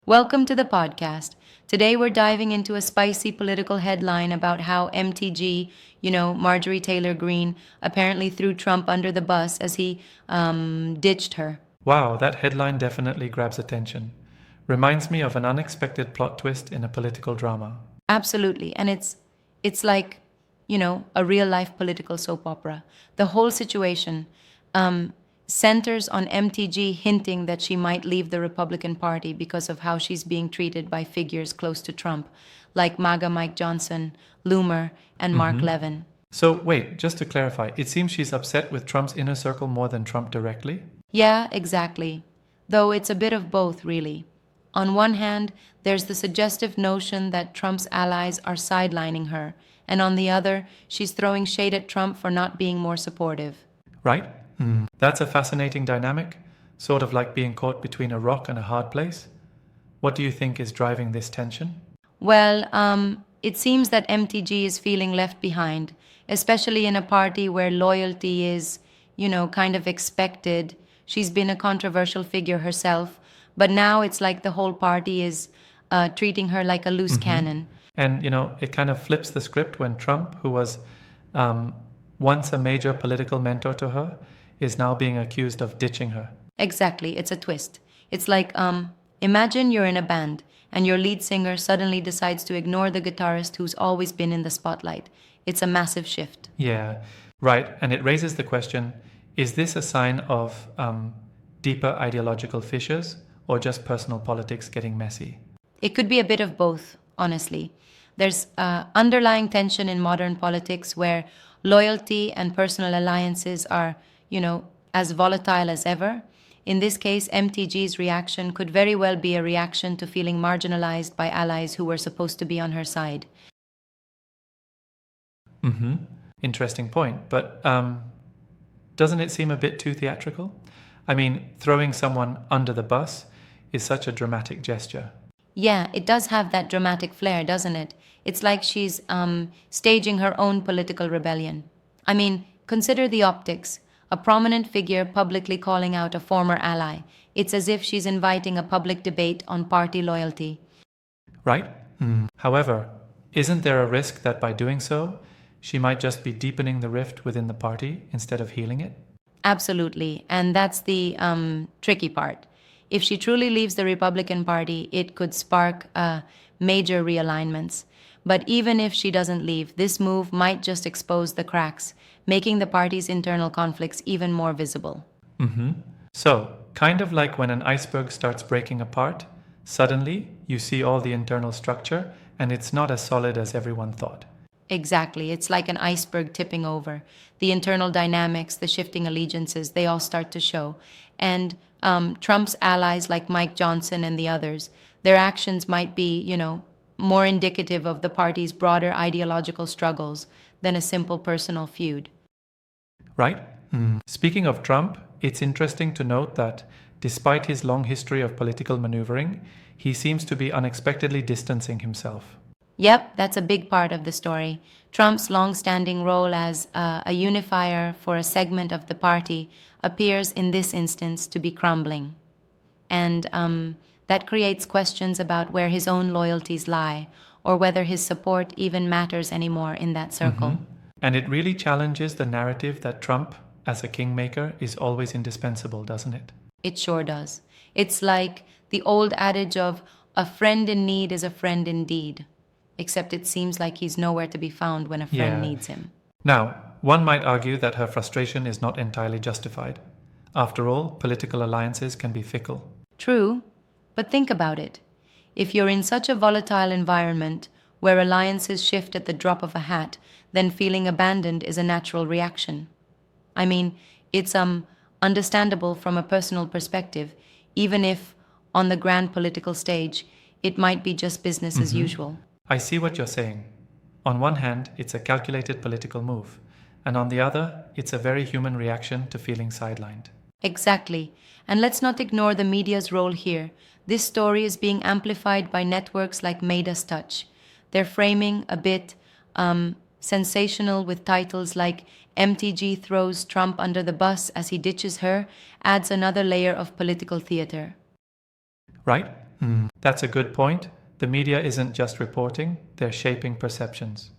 Welcome to the podcast. Today we're diving into a spicy political headline about how MTG, Marjorie Taylor Greene, apparently threw Trump under the bus as he ditched her. Wow, that headline definitely grabs attention. Reminds me of an unexpected plot twist in a political drama. Absolutely. And it's like, a real life political soap opera. The whole situation um, centers on MTG hinting that she might leave the Republican Party because of how she's being treated by figures close to Trump, like MAGA Mike Johnson, Loomer, and Mark Levin. So, wait, just to clarify, it seems she's upset with Trump's inner circle more than Trump directly? Yeah, exactly. Though it's a bit of both, really. On one hand, there's the suggestive notion that Trump's allies are sidelining her, and on the other, she's throwing shade at Trump for not being more supportive. Right? That's a fascinating dynamic, sort of like being caught between a rock and a hard place. What do you think is driving this tension? Well, it seems that MTG is feeling left behind, especially in a party where loyalty is, kind of expected. She's been a controversial figure herself, but now it's like the whole party is treating her like a loose cannon. And, it kind of flips the script when Trump, who was once a major political mentor to her, is now being accused of ditching her. Exactly, it's a twist. It's like, imagine you're in a band and your lead singer suddenly decides to ignore the guitarist who's always been in the spotlight. It's a massive shift. Yeah, right. And it raises the question, is this a sign of deeper ideological fissures or just personal politics getting messy? It could be a bit of both, honestly. There's underlying tension in modern politics where loyalty and personal alliances are, as volatile as ever. In this case, MTG's reaction could very well be a reaction to feeling marginalized by allies who were supposed to be on her side. Interesting point. But doesn't it seem a bit too theatrical? I mean, throwing someone under the bus is such a dramatic gesture. Yeah, it does have that dramatic flair, doesn't it? It's like she's staging her own political rebellion. I mean, consider the optics. A prominent figure publicly calling out a former ally. It's as if she's inviting a public debate on party loyalty. Right? However, isn't there a risk that by doing so, she might just be deepening the rift within the party instead of healing it? Absolutely, and that's the tricky part. If she truly leaves the Republican Party, it could spark major realignments. But even if she doesn't leave, this move might just expose the cracks, making the party's internal conflicts even more visible. So, kind of like when an iceberg starts breaking apart, suddenly you see all the internal structure and it's not as solid as everyone thought. Exactly. It's like an iceberg tipping over. The internal dynamics, the shifting allegiances, they all start to show. And Trump's allies like Mike Johnson and the others, their actions might be, more indicative of the party's broader ideological struggles than a simple personal feud. Right? Speaking of Trump, it's interesting to note that despite his long history of political maneuvering, he seems to be unexpectedly distancing himself. Yep, that's a big part of the story. Trump's long-standing role as a unifier for a segment of the party appears in this instance to be crumbling. And that creates questions about where his own loyalties lie, or whether his support even matters anymore in that circle. And it really challenges the narrative that Trump, as a kingmaker, is always indispensable, doesn't it? It sure does. It's like the old adage of a friend in need is a friend indeed, except it seems like he's nowhere to be found when a friend needs him. Now, one might argue that her frustration is not entirely justified. After all, political alliances can be fickle. True, but think about it. If you're in such a volatile environment where alliances shift at the drop of a hat, then feeling abandoned is a natural reaction. I mean, it's understandable from a personal perspective, even if on the grand political stage, it might be just business as usual. I see what you're saying. On one hand, it's a calculated political move, and on the other, it's a very human reaction to feeling sidelined. Exactly. And let's not ignore the media's role here. This story is being amplified by networks like Made Us Touch. They're framing a bit sensational with titles like MTG throws Trump under the bus as he ditches her, adds another layer of political theater. Right? That's a good point. The media isn't just reporting, they're shaping perceptions.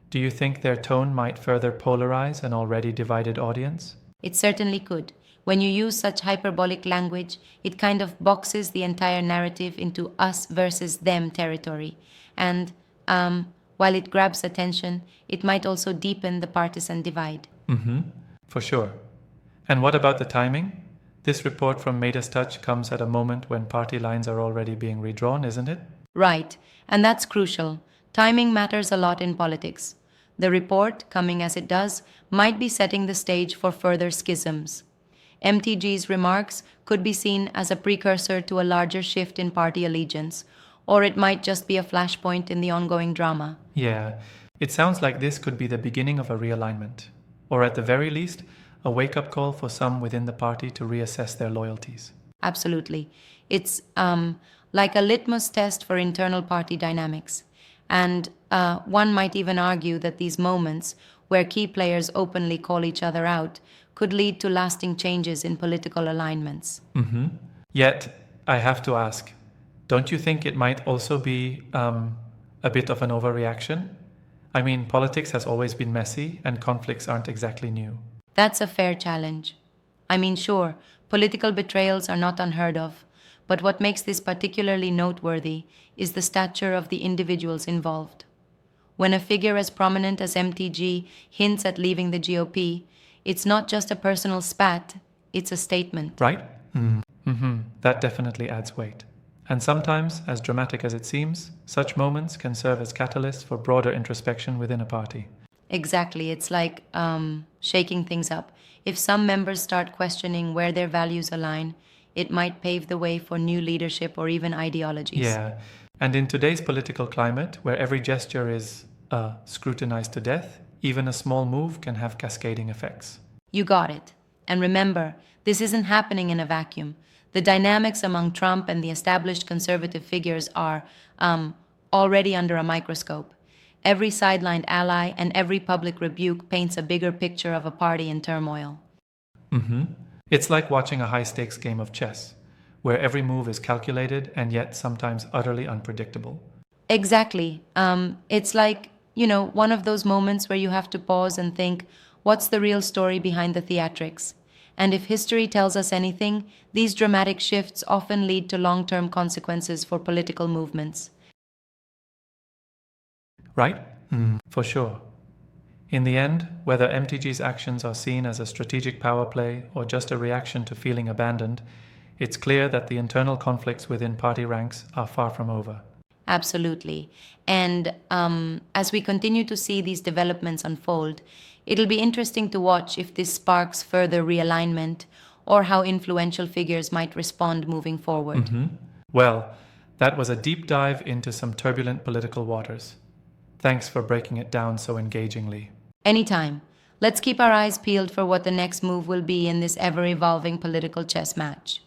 Do you think their tone might further polarize an already divided audience? It certainly could. When you use such hyperbolic language, it kind of boxes the entire narrative into us versus them territory. And while it grabs attention, it might also deepen the partisan divide. For sure. And what about the timing? This report from Midas Touch comes at a moment when party lines are already being redrawn, isn't it? Right, and that's crucial. Timing matters a lot in politics. The report, coming as it does, might be setting the stage for further schisms. MTG's remarks could be seen as a precursor to a larger shift in party allegiance, or it might just be a flashpoint in the ongoing drama. Yeah, it sounds like this could be the beginning of a realignment, or at the very least, a wake-up call for some within the party to reassess their loyalties. Absolutely. It's like a litmus test for internal party dynamics. And one might even argue that these moments, where key players openly call each other out, could lead to lasting changes in political alignments. Yet, I have to ask, don't you think it might also be a bit of an overreaction? I mean, politics has always been messy, and conflicts aren't exactly new. That's a fair challenge. I mean, sure, political betrayals are not unheard of, but what makes this particularly noteworthy is the stature of the individuals involved. When a figure as prominent as MTG hints at leaving the GOP, it's not just a personal spat, it's a statement. Right? That definitely adds weight. And sometimes, as dramatic as it seems, such moments can serve as catalysts for broader introspection within a party. Exactly, it's like shaking things up. If some members start questioning where their values align, it might pave the way for new leadership or even ideologies. Yeah, and in today's political climate, where every gesture is scrutinized to death, even a small move can have cascading effects. You got it. And remember, this isn't happening in a vacuum. The dynamics among Trump and the established conservative figures are already under a microscope. Every sidelined ally and every public rebuke paints a bigger picture of a party in turmoil. It's like watching a high-stakes game of chess, where every move is calculated and yet sometimes utterly unpredictable. Exactly. It's like, one of those moments where you have to pause and think, what's the real story behind the theatrics? And if history tells us anything, these dramatic shifts often lead to long-term consequences for political movements. Right? For sure. In the end, whether MTG's actions are seen as a strategic power play or just a reaction to feeling abandoned, it's clear that the internal conflicts within party ranks are far from over. Absolutely. And as we continue to see these developments unfold, it'll be interesting to watch if this sparks further realignment or how influential figures might respond moving forward. Well, that was a deep dive into some turbulent political waters. Thanks for breaking it down so engagingly. Anytime. Let's keep our eyes peeled for what the next move will be in this ever-evolving political chess match.